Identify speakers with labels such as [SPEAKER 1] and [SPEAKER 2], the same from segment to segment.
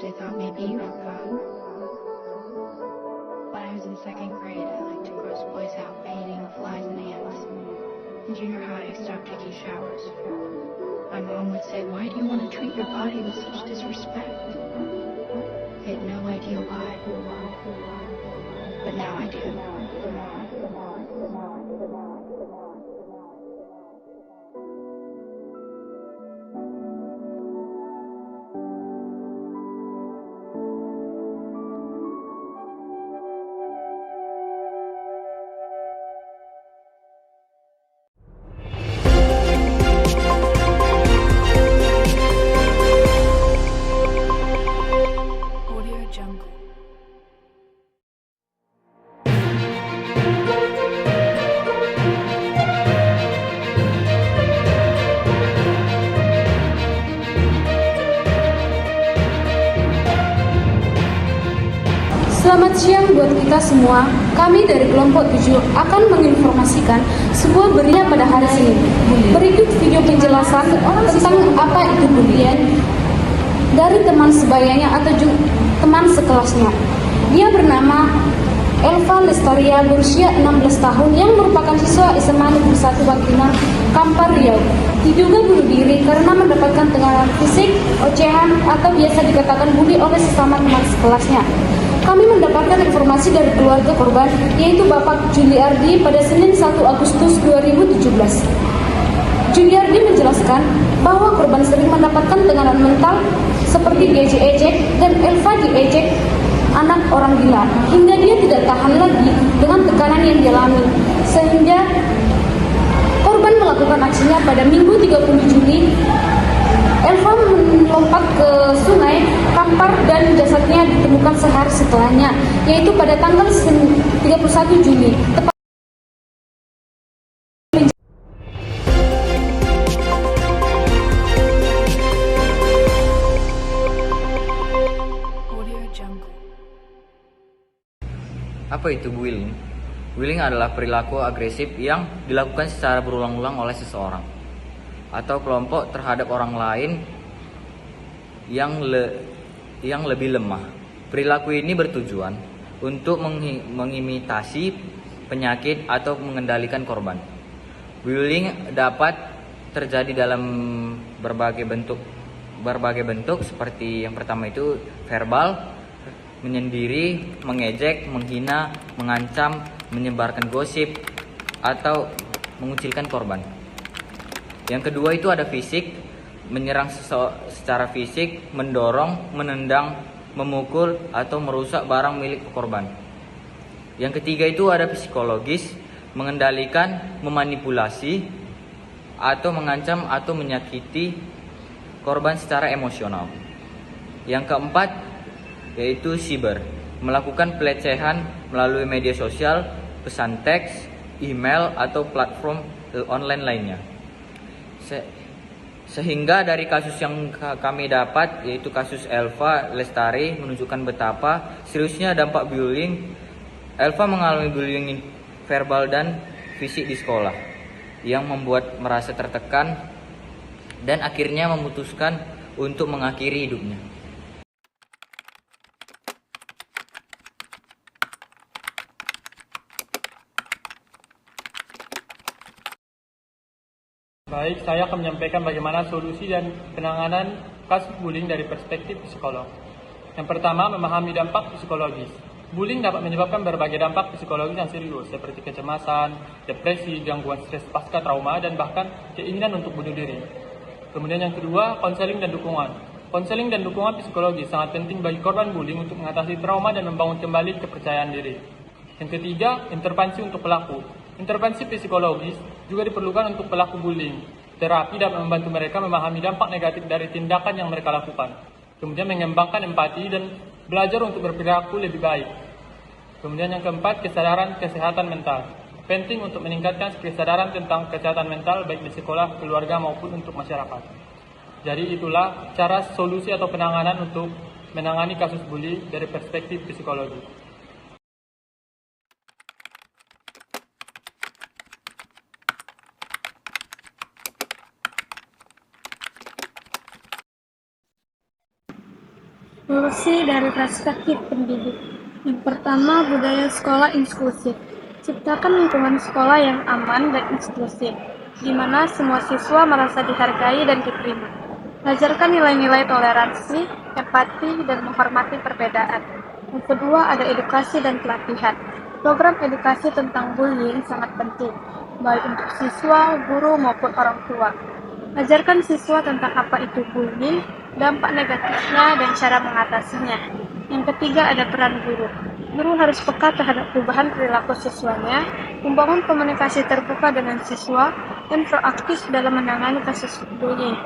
[SPEAKER 1] I thought maybe you forgot. When I was in second grade, I liked to gross boys out painting flies and ants. In junior high, I stopped taking showers. My mom would say, "Why do you want to treat your body with such disrespect?" I had no idea why, but now I do.
[SPEAKER 2] Selamat siang buat kita semua. Kami dari kelompok 7 akan menginformasikan sebuah berita pada hari ini. Berikut video penjelasan tentang apa itu bullying dari teman sebayanya atau teman sekelasnya. Dia bernama Elva Lestaria, berusia 16 tahun yang merupakan siswa SMA Negeri 1 Bangkinang, Kampar, Riau. Diduga bunuh diri karena mendapatkan tekanan fisik, ocehan, atau biasa dikatakan bully oleh sesama teman sekelasnya. Kami mendapatkan informasi dari keluarga korban, yaitu Bapak Juliardi pada Senin 1 Agustus 2017. Juliardi menjelaskan bahwa korban sering mendapatkan tekanan mental seperti diejek-ejek dan Elva diejek anak orang gila, hingga dia tidak tahan lagi dengan tekanan yang dialami, sehingga korban melakukan aksinya pada Minggu 30 Juli. Elva melompat ke sungai Kampar dan jasadnya ditemukan sehari setelahnya, yaitu pada tanggal 31 Juli.
[SPEAKER 3] Apa itu bullying? Bullying adalah perilaku agresif yang dilakukan secara berulang-ulang oleh seseorang atau kelompok terhadap orang lain yang lebih lemah. Perilaku ini bertujuan untuk mengimitasi penyakit atau mengendalikan korban. Bullying dapat terjadi dalam berbagai bentuk seperti yang pertama itu verbal, menyendiri, mengejek, menghina, mengancam, menyebarkan gosip, atau mengucilkan korban. Yang kedua itu ada fisik, menyerang secara fisik, mendorong, menendang, memukul, atau merusak barang milik korban. Yang ketiga itu ada psikologis, mengendalikan, memanipulasi, atau mengancam atau menyakiti korban secara emosional. Yang keempat yaitu cyber, melakukan pelecehan melalui media sosial, pesan teks, email, atau platform online lainnya. Sehingga dari kasus yang kami dapat, yaitu kasus Elva Lestari, menunjukkan betapa seriusnya dampak bullying. Elva mengalami bullying verbal dan fisik di sekolah yang membuat merasa tertekan dan akhirnya memutuskan untuk mengakhiri hidupnya.
[SPEAKER 4] Baik, saya akan menyampaikan bagaimana solusi dan penanganan kasus bullying dari perspektif psikolog. Yang pertama, memahami dampak psikologis. Bullying dapat menyebabkan berbagai dampak psikologis yang serius, seperti kecemasan, depresi, gangguan stres pasca trauma, dan bahkan keinginan untuk bunuh diri. Kemudian yang kedua, konseling dan dukungan. Konseling dan dukungan psikologis sangat penting bagi korban bullying untuk mengatasi trauma dan membangun kembali kepercayaan diri. Yang ketiga, intervensi untuk pelaku. Intervensi psikologis juga diperlukan untuk pelaku bullying. Terapi dapat membantu mereka memahami dampak negatif dari tindakan yang mereka lakukan. Kemudian mengembangkan empati dan belajar untuk berperilaku lebih baik. Kemudian yang keempat, kesadaran kesehatan mental. Penting untuk meningkatkan kesadaran tentang kesehatan mental baik di sekolah, keluarga maupun untuk masyarakat. Jadi itulah cara solusi atau penanganan untuk menangani kasus bully dari perspektif psikologi.
[SPEAKER 5] Solusi dari perspektif pendidik. Yang pertama, budaya sekolah inklusif. Ciptakan lingkungan sekolah yang aman dan inklusif, di mana semua siswa merasa dihargai dan diterima. Ajarkan nilai-nilai toleransi, empati, dan menghormati perbedaan. Yang kedua, ada edukasi dan pelatihan. Program edukasi tentang bullying sangat penting, baik untuk siswa, guru, maupun orang tua. Ajarkan siswa tentang apa itu bullying, dampak negatifnya, dan cara mengatasinya. Yang ketiga, ada peran guru. Guru harus peka terhadap perubahan perilaku siswanya, membangun komunikasi terbuka dengan siswa, dan proaktif dalam menangani kasus bullying.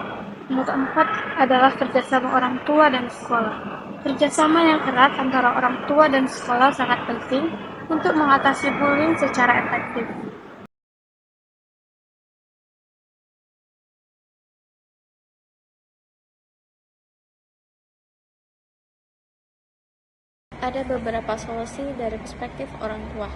[SPEAKER 5] Yang keempat adalah kerjasama orang tua dan sekolah. Kerjasama yang erat antara orang tua dan sekolah sangat penting untuk mengatasi bullying secara efektif.
[SPEAKER 6] Ada beberapa solusi dari perspektif orang tua.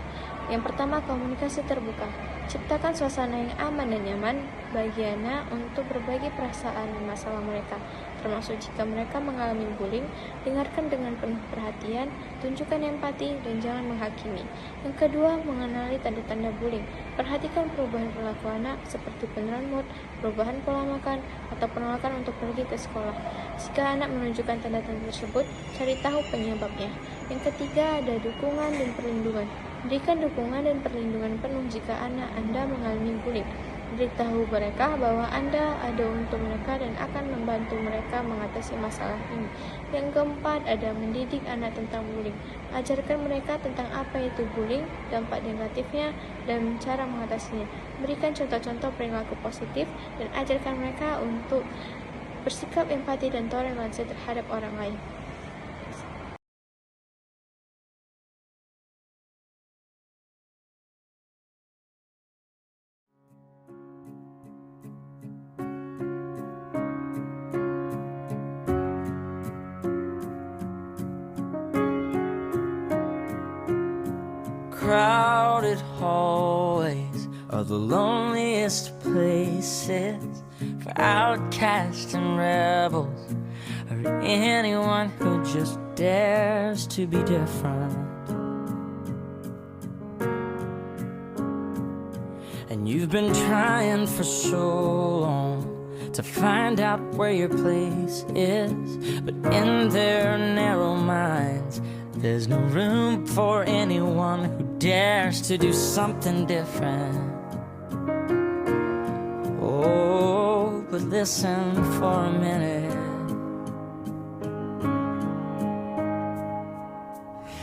[SPEAKER 6] Yang pertama, komunikasi terbuka. Ciptakan suasana yang aman dan nyaman bagi anak untuk berbagi perasaan dan masalah mereka, termasuk jika mereka mengalami bullying. Dengarkan dengan penuh perhatian, tunjukkan empati, dan jangan menghakimi. Yang kedua, mengenali tanda-tanda bullying. Perhatikan perubahan perilaku anak seperti penurunan mood, perubahan pola makan, atau penolakan untuk pergi ke sekolah. Jika anak menunjukkan tanda-tanda tersebut, cari tahu penyebabnya. Yang ketiga, ada dukungan dan perlindungan. Berikan dukungan dan perlindungan penuh jika anak Anda mengalami bullying. Beritahu mereka bahwa Anda ada untuk mereka dan akan membantu mereka mengatasi masalah ini. Yang keempat, ada mendidik anak tentang bullying. Ajarkan mereka tentang apa itu bullying, dampak negatifnya, dan cara mengatasinya. Berikan contoh-contoh perilaku positif dan ajarkan mereka untuk bersikap empati dan toleransi terhadap orang lain.
[SPEAKER 7] Crowded hallways are the loneliest places for outcasts and rebels, or anyone who just dares to be different. And you've been trying for so long to find out where your place is, but in their narrow minds there's no room for anyone who dares to do something different. Oh, but listen for a minute.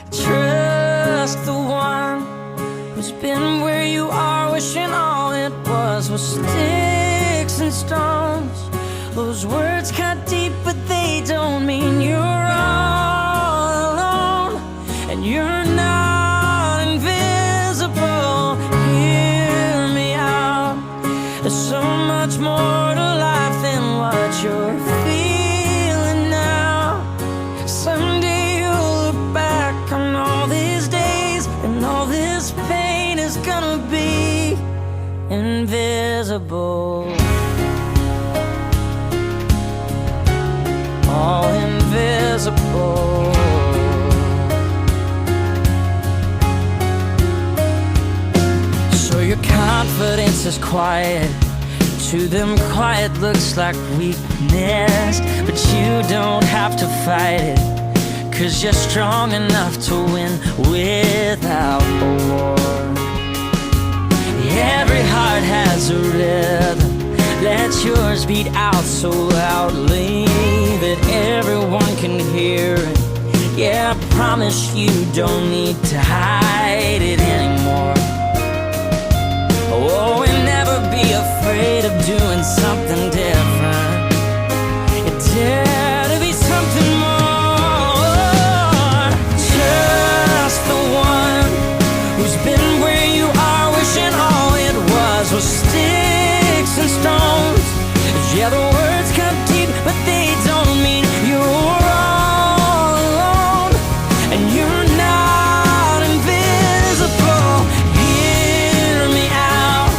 [SPEAKER 7] Trust the one who's been where you are, wishing all it was sticks and stones. Those words cut deep, but they don't mean you're all alone. And you're not invisible. Hear me out. There's so much more to life than what you're feeling now. Someday you'll look back on all these days, and all this pain is gonna be invisible. All invisible. So your confidence is quiet. To them quiet looks like weakness, but you don't have to fight it, 'cause you're strong enough to win without a war. Every heart has a rhythm. Let yours beat out so loudly that everyone can hear it. Yeah, I promise you don't need to hide it anymore. Oh, and never be afraid of doing something different. You dare to be something more. Just the one who's been where you are, wishing all it was sticks and stones. Yeah, the words cut deep, but they don't mean you're all alone. And you're not invisible. Hear me out.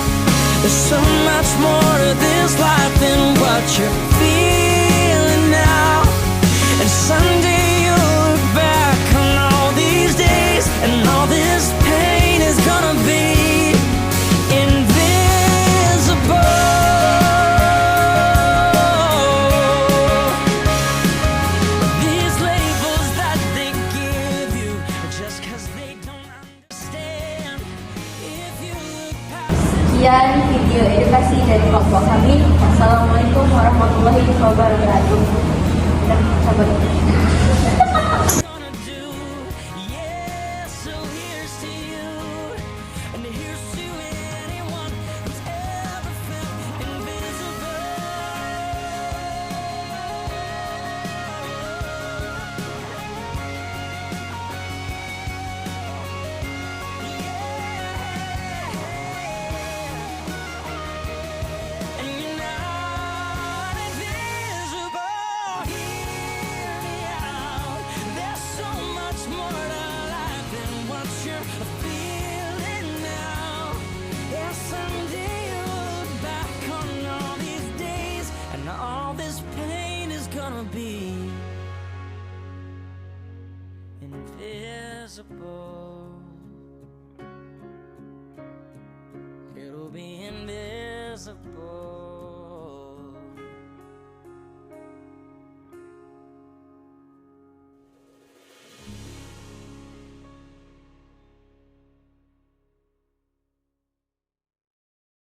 [SPEAKER 7] There's so much more to this life than what you're feeling now. And someday
[SPEAKER 3] support.